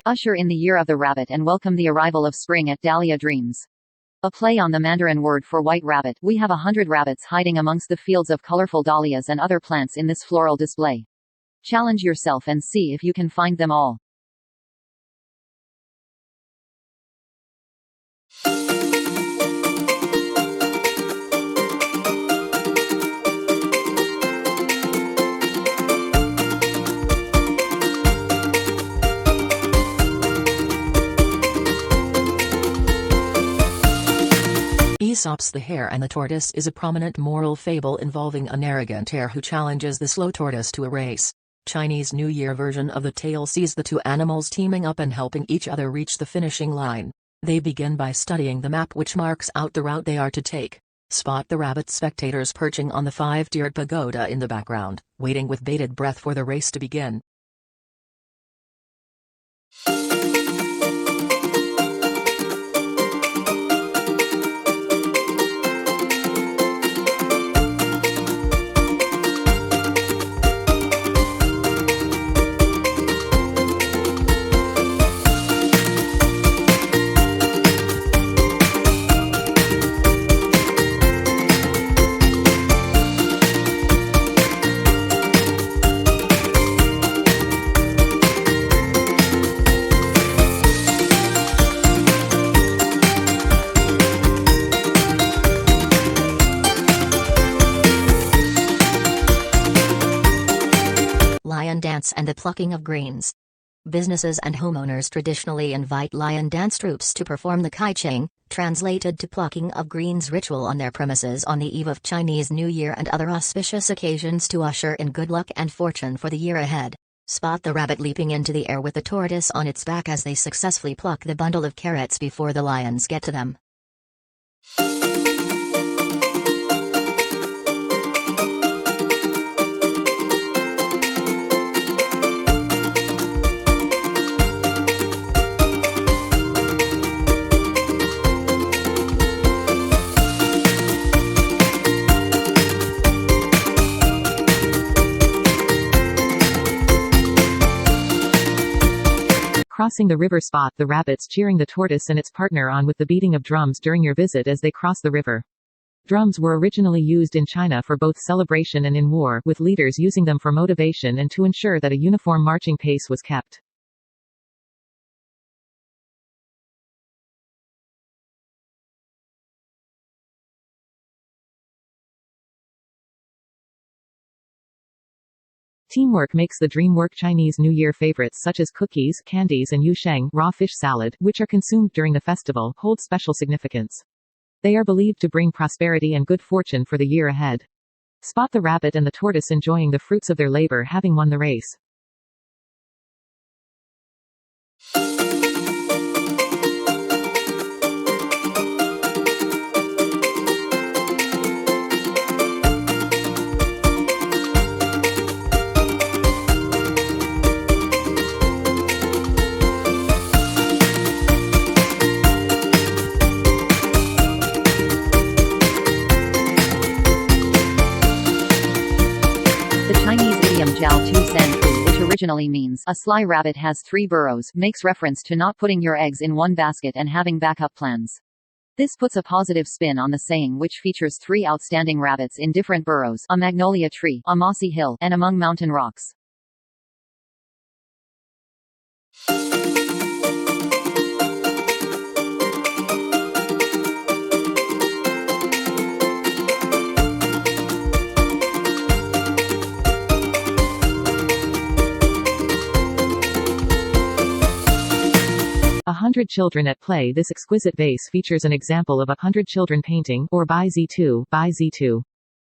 Usher in the year of the rabbit and welcome the arrival of spring at Dahlia Dreams. A play on the Mandarin word for white rabbit, we have 100 rabbits hiding amongst the fields of colorful dahlias and other plants in this floral display. Challenge yourself and see if you can find them all. Aesop's The Hare and the Tortoise is a prominent moral fable involving an arrogant hare who challenges the slow tortoise to a race. Chinese New Year version of the tale sees the two animals teaming up and helping each other reach the finishing line. They begin by studying the map which marks out the route they are to take. Spot the rabbit spectators perching on the five-tiered pagoda in the background, waiting with bated breath for the race to begin. Lion dance and the plucking of greens. Businesses and homeowners traditionally invite lion dance troupes to perform the Kaicheng, translated to plucking of greens ritual on their premises on the eve of Chinese New Year and other auspicious occasions to usher in good luck and fortune for the year ahead. Spot the rabbit leaping into the air with the tortoise on its back as they successfully pluck the bundle of carrots before the lions get to them. Crossing the river. Spot the rabbits cheering the tortoise and its partner on with the beating of drums during your visit as they cross the river. Drums were originally used in China for both celebration and in war, with leaders using them for motivation and to ensure that a uniform marching pace was kept. Teamwork makes the dream work. Chinese New Year favorites such as cookies, candies and Ushering, raw fish salad, which are consumed during the festival, hold special significance. They are believed to bring prosperity and good fortune for the year ahead. Spot the rabbit and the tortoise enjoying the fruits of their labor, having won the race. The Chinese idiom Jiao Tu San Fu, which originally means a sly rabbit has 3 burrows, makes reference to not putting your eggs in one basket and having backup plans. This puts a positive spin on the saying, which features 3 outstanding rabbits in different burrows: a magnolia tree, a mossy hill, and among mountain rocks. A Hundred Children at Play. This exquisite vase features an example of 100 children painting, or by Z2, by Z2.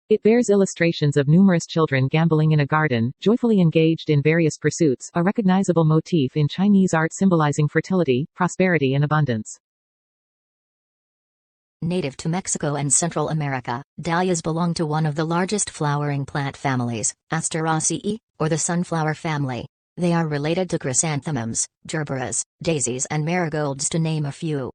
It bears illustrations of numerous children gambling in a garden, joyfully engaged in various pursuits, a recognizable motif in Chinese art symbolizing fertility, prosperity and abundance. Native to Mexico and Central America, dahlias belong to one of the largest flowering plant families, Asteraceae, or the sunflower family. They are related to chrysanthemums, gerberas, daisies and marigolds, to name a few.